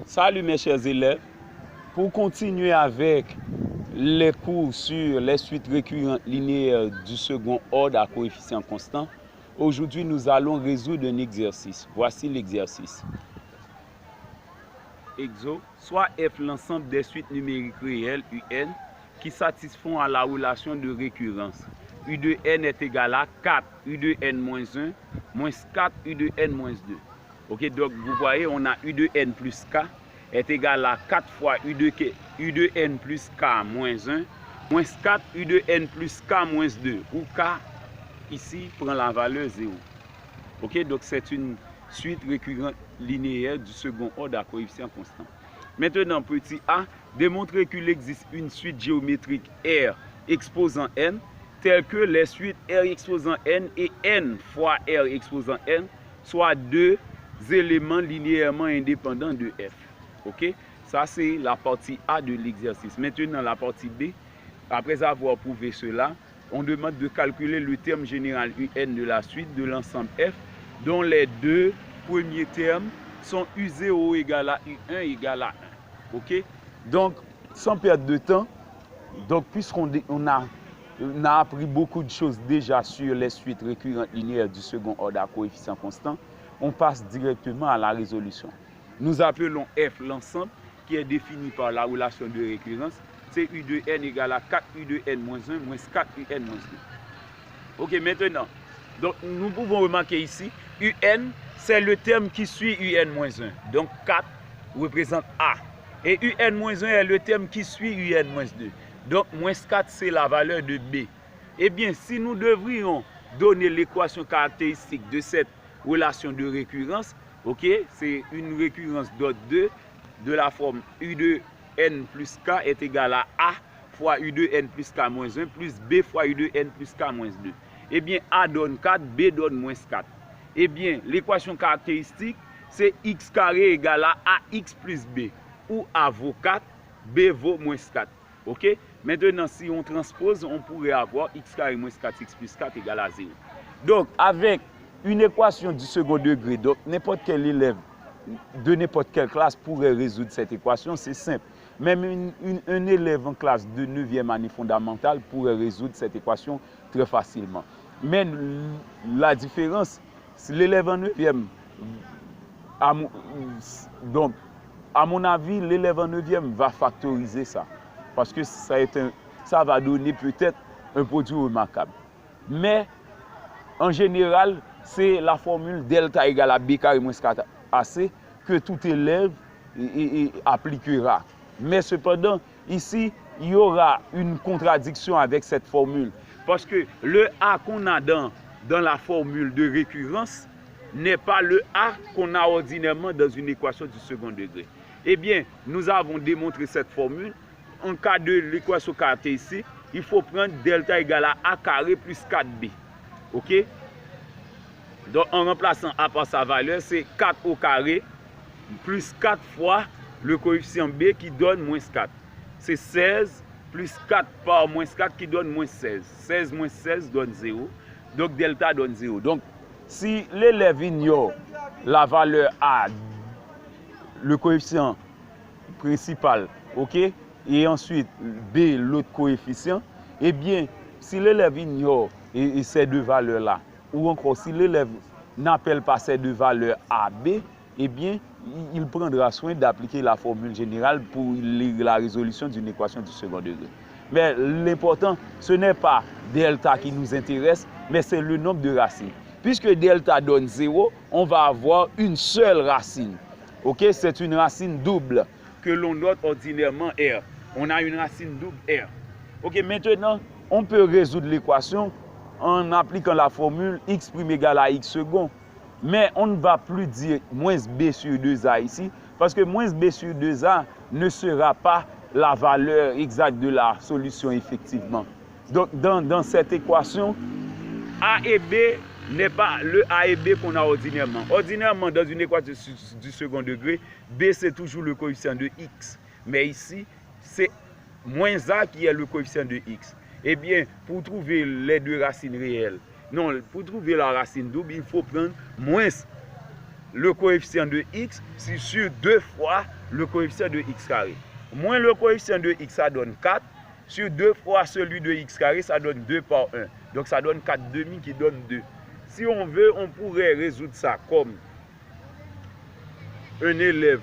Salut mes chers élèves. Pour continuer avec les cours sur les suites récurrentes linéaires du second ordre à coefficient constant, aujourd'hui nous allons résoudre un exercice. Voici l'exercice. Exo, soit f l'ensemble des suites numériques réelles UN qui satisfont à la relation de récurrence. U de n est égal à 4 U de n moins 1 moins 4 U de n moins 2. Ok, donc vous voyez, on a U de n plus k est égal à 4 fois U de n plus k moins 1 moins 4 U de n plus k moins 2, où k ici prend la valeur 0. Ok, donc c'est une suite récurrente linéaire du second ordre à coefficient constant. Maintenant, petit a, démontrer qu'il existe une suite géométrique R exposant n, telle que les suites R exposant n et n fois R exposant n soient deux éléments linéairement indépendants de f. Ok, ça c'est la partie A de l'exercice. Maintenant, la partie B, après avoir prouvé cela, on demande de calculer le terme général UN de la suite de l'ensemble f, dont les deux premiers termes sont U0 égale à U1 égale à 1. Ok? Donc, sans perdre de temps, puisqu'on a appris beaucoup de choses déjà sur les suites récurrentes linéaires du second ordre à coefficient constant, on passe directement à la résolution. Nous appelons f l'ensemble qui est défini par la relation de récurrence. C'est U de n égale à 4 U de n moins 1 moins 4 UN moins 2. Ok, maintenant, donc nous pouvons remarquer ici, UN, c'est le terme qui suit UN moins 1. Donc 4 représente A. Et UN moins 1 est le terme qui suit UN moins 2. Donc moins 4, c'est la valeur de B. Eh bien, si nous devrions donner l'équation caractéristique de cette relation de récurrence, ok, c'est une récurrence d'ordre 2 de la forme U de n plus k est égal à A fois U de n plus k moins 1 plus B fois U de n plus k moins 2. Eh bien, A donne 4, B donne moins 4. Eh bien, l'équation caractéristique, c'est x carré égale à AX plus B, où A vaut 4, B vaut moins 4. Ok? Maintenant, si on transpose, on pourrait avoir x carré moins 4x plus 4 égale à 0. Donc, avec une équation du second degré, donc n'importe quel élève de n'importe quelle classe pourrait résoudre cette équation, c'est simple. Même un élève en classe de 9e année fondamentale pourrait résoudre cette équation très facilement. Mais la différence, l'élève en 9e, donc à mon avis, l'élève en 9e va factoriser ça. Parce que ça va donner peut-être un produit remarquable. Mais en général, c'est la formule delta égale à B carré moins 4AC que tout élève appliquera. Mais cependant, ici, il y aura une contradiction avec cette formule. Parce que le A qu'on a dans la formule de récurrence n'est pas le A qu'on a ordinairement dans une équation du second degré. Eh bien, nous avons démontré cette formule. En cas de l'équation caractéristique, il faut prendre delta égale à A carré plus 4B. Ok? Donc, en remplaçant A par sa valeur, c'est 4 au carré plus 4 fois le coefficient B qui donne moins 4. C'est 16 plus 4 par moins 4 qui donne moins 16. 16 moins 16 donne 0. Donc, delta donne 0. Donc, si l'élève ignore la valeur A, le coefficient principal, ok, et ensuite B, l'autre coefficient, eh bien, si l'élève ignore ces deux valeurs-là, ou encore si l'élève n'appelle pas ces deux valeurs A, B, eh bien, il prendra soin d'appliquer la formule générale pour la résolution d'une équation du second degré. Mais l'important, ce n'est pas delta qui nous intéresse, mais c'est le nombre de racines. Puisque delta donne 0, on va avoir une seule racine. Ok, c'est une racine double que l'on note ordinairement R. On a une racine double R. Ok, maintenant, on peut résoudre l'équation en appliquant la formule x' égale à x second. Mais on ne va plus dire moins b sur 2a ici, parce que moins b sur 2a ne sera pas la valeur exacte de la solution effectivement. Donc, dans cette équation, A et B n'est pas le A et B qu'on a ordinairement. Ordinairement, dans une équation du second degré, B c'est toujours le coefficient de x. Mais ici, c'est moins A qui est le coefficient de x. Eh bien, pour trouver les deux racines réelles, non, pour trouver la racine double, il faut prendre moins le coefficient de x sur 2 fois le coefficient de x carré. Moins le coefficient de x, ça donne 4. Sur 2 fois celui de x carré, ça donne 2 par 1. Donc ça donne 4 demi qui donne 2. Si on veut, on pourrait résoudre ça comme un élève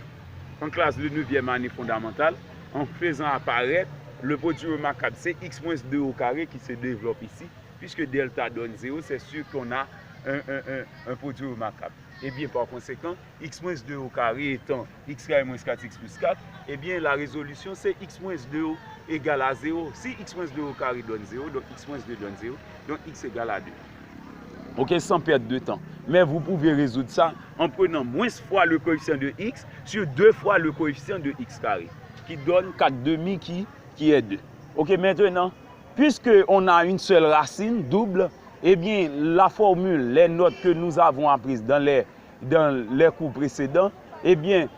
en classe de 9e année fondamentale en faisant apparaître le produit remarquable. C'est x moins 2 au carré qui se développe ici. Puisque delta donne 0, c'est sûr qu'on a un produit remarquable. Et bien par conséquent, x moins 2 au carré étant x carré moins 4x plus 4, et bien la résolution c'est x moins 2 égale à 0. Si x moins 2 au carré donne 0, donc x moins 2 donne 0, donc x égale à 2. Ok, sans perdre de temps. Mais vous pouvez résoudre ça en prenant moins fois le coefficient de x sur 2 fois le coefficient de x carré, qui donne 4 demi qui est 2. Ok, maintenant, puisque on a une seule racine double, eh bien, la formule, les notes que nous avons apprises dans les cours précédents, eh bien,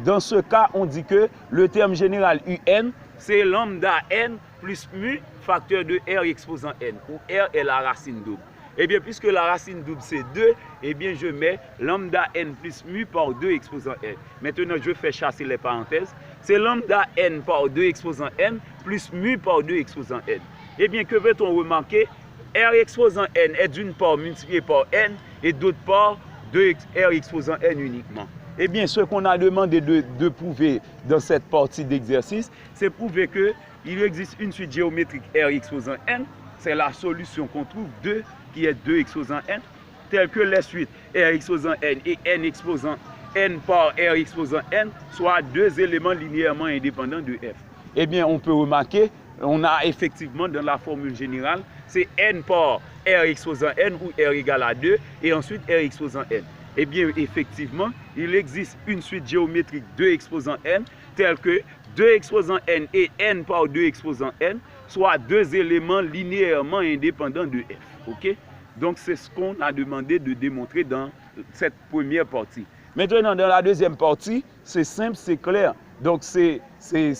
dans ce cas, on dit que le terme général UN, c'est lambda n plus mu facteur de R exposant n, où R est la racine double. Eh bien, puisque la racine double c'est 2, eh bien, je mets lambda n plus mu par 2 exposant n. Maintenant, je fais chasser les parenthèses. C'est lambda n par 2 exposant n plus mu par 2 exposant n. Eh bien, que peut-on remarquer? R exposant n est d'une part multiplié par n et d'autre part R exposant n uniquement. Eh bien, ce qu'on a demandé de prouver dans cette partie d'exercice, c'est prouver qu'il existe une suite géométrique R exposant n. C'est la solution qu'on trouve 2, qui est 2 exposant n, telle que les suites R exposant n et n exposant n par R exposant n, soit deux éléments linéairement indépendants de f. Eh bien, on peut remarquer, on a effectivement dans la formule générale, c'est n par R exposant n où R égale à 2 et ensuite R exposant n. Eh bien, effectivement, il existe une suite géométrique 2 exposant n, telle que 2 exposant n et n par 2 exposant n, soit deux éléments linéairement indépendants de f. Ok? Donc, c'est ce qu'on a demandé de démontrer dans cette première partie. Maintenant, dans la deuxième partie, c'est simple, c'est clair. Donc, c'est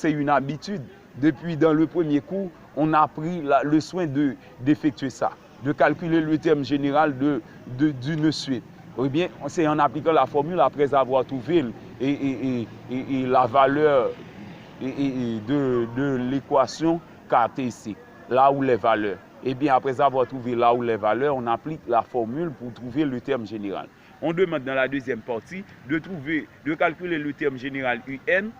une habitude. Depuis dans le premier cours, on a pris le soin d'effectuer ça, de calculer le terme général d'une suite. Eh bien, c'est en appliquant la formule après avoir trouvé la valeur de l'équation cartésique, là où les valeurs. Eh bien, après avoir trouvé là où les valeurs, on applique la formule pour trouver le terme général. On demande dans la deuxième partie de calculer le terme général UN,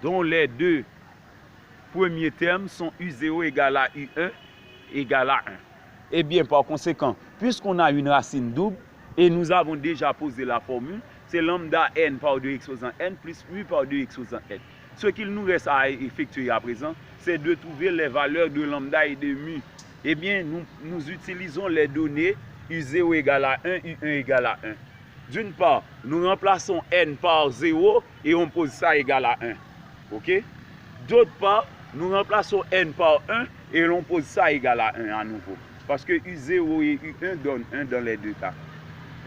dont les deux premiers termes sont U0 égale à U1 égale à 1. Eh bien, par conséquent, puisqu'on a une racine double, et nous avons déjà posé la formule, c'est lambda n par 2 exposant n plus mu par 2 exposant n. Ce qu'il nous reste à effectuer à présent, c'est de trouver les valeurs de lambda et de mu. Eh bien, nous utilisons les données U0 égale à 1, U1 égale à 1. D'une part, nous remplaçons n par 0 et on pose ça égal à 1. OK? D'autre part, nous remplaçons n par 1 et l'on pose ça égal à 1 à nouveau. Parce que U0 et U1 donnent 1 dans les deux cas.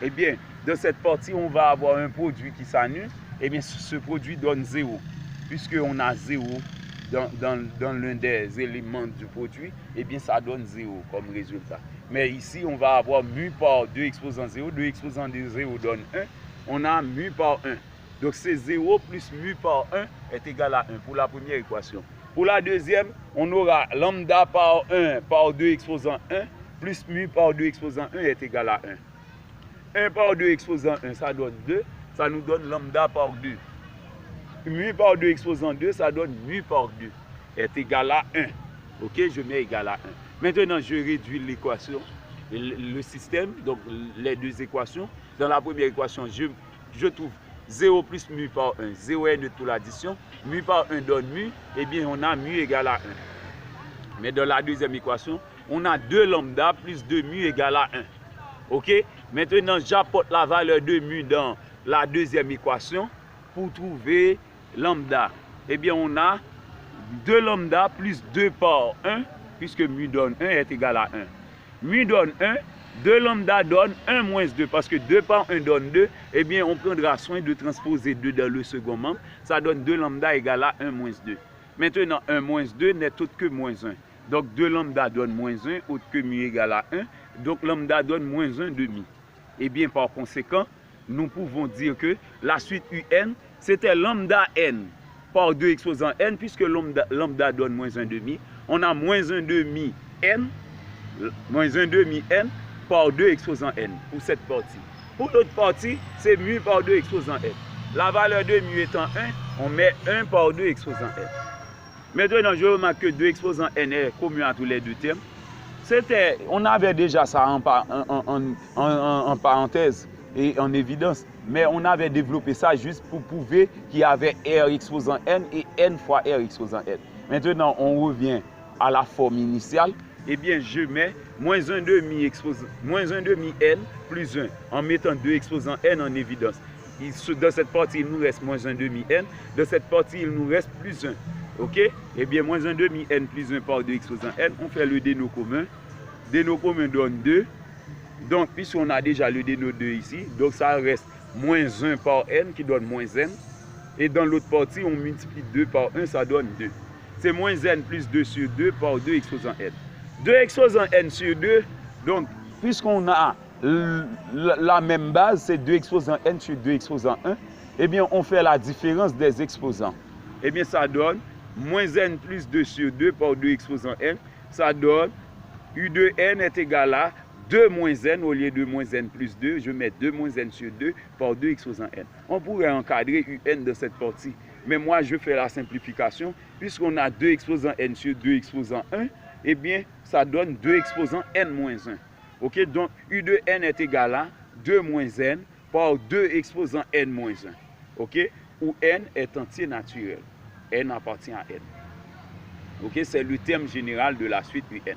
Eh bien, dans cette partie, on va avoir un produit qui s'annule. Eh bien, ce produit donne 0. Puisqu'on a 0 dans l'un des éléments du produit, eh bien, ça donne 0 comme résultat. Mais ici, on va avoir mu par 2 exposant 0. 2 exposant 0 donne 1. On a mu par 1. Donc, c'est 0 plus mu par 1 est égal à 1 pour la première équation. Pour la deuxième, on aura lambda par 1 par 2 exposant 1 plus mu par 2 exposant 1 est égal à 1. 1 par 2 exposant 1, ça donne 2. Ça nous donne lambda par 2. Mu par 2 exposant 2, ça donne mu par 2 est égal à 1. Ok, je mets égal à 1. Maintenant, je réduis l'équation, le système, donc les deux équations. Dans la première équation, je trouve 0 plus mu par 1. 0 est neutre pour l'addition. Mu par 1 donne mu. Eh bien, on a mu égal à 1. Mais dans la deuxième équation, on a 2 lambda plus 2 mu égale à 1. Ok? Maintenant, j'apporte la valeur de mu dans la deuxième équation pour trouver lambda. Eh bien, on a 2 lambda plus 2 par 1, puisque mu donne 1 est égal à 1. Mu donne 1, 2 lambda donne 1 moins 2, parce que 2 par 1 donne 2. Eh bien, on prendra soin de transposer 2 dans le second membre. Ça donne 2 lambda égale à 1 moins 2. Maintenant, 1 moins 2 n'est autre que moins 1. Donc, 2 lambda donne moins 1, autre que mu égale à 1. Donc, lambda donne moins 1 demi. Et bien par conséquent, nous pouvons dire que la suite UN, c'était lambda n par 2 exposant n, puisque lambda donne moins 1 demi. On a moins 1 demi n, moins 1 demi n par 2 exposant n pour cette partie. Pour l'autre partie, c'est mu par 2 exposant n. La valeur de mu étant 1, on met 1 par 2 exposant n. Maintenant, je remarque que 2 exposant n est commun à tous les deux termes. On avait déjà ça en parenthèse et en évidence, mais on avait développé ça juste pour prouver qu'il y avait R exposant n et n fois R exposant n. Maintenant, on revient à la forme initiale. Eh bien, je mets moins 1 demi n plus 1 en mettant 2 exposant n en évidence. Dans cette partie, il nous reste moins 1 demi n. Dans cette partie, il nous reste plus 1. OK? Eh bien, moins 1 demi n plus 1 par 2 exposant n, on fait le déno commun. Déno commun donne 2. Donc, puisqu'on a déjà le déno 2 ici, donc ça reste moins 1 par n qui donne moins n. Et dans l'autre partie, on multiplie 2 par 1, ça donne 2. C'est moins n plus 2 sur 2 par 2 exposant n. 2 exposant n sur 2, donc, puisqu'on a la même base, c'est 2 exposant n sur 2 exposant 1, eh bien, on fait la différence des exposants. Eh bien, ça donne moins n plus 2 sur 2 par 2 exposant n, ça donne U de n est égal à 2 moins n, au lieu de moins n plus 2, je mets 2 moins n sur 2 par 2 exposant n. On pourrait encadrer un de cette partie, mais moi je fais la simplification, puisqu'on a 2 exposant n sur 2 exposant 1, eh bien ça donne 2 exposant n moins 1. Ok, donc U de n est égal à 2 moins n par 2 exposant n moins 1. Ok, où n est entier naturel. N appartient à n. Ok, c'est le terme général de la suite UN.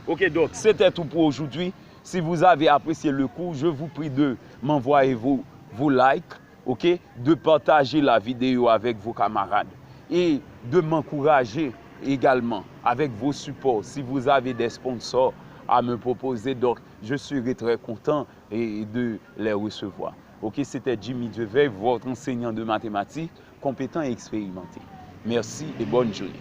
Ok, donc c'était tout pour aujourd'hui. Si vous avez apprécié le cours, je vous prie de m'envoyer vos likes, ok, de partager la vidéo avec vos camarades et de m'encourager également avec vos supports. Si vous avez des sponsors à me proposer, donc je serai très content de les recevoir. Ok, c'était Jimmy Devey, votre enseignant de mathématiques, compétent et expérimenté. Merci et bonne journée.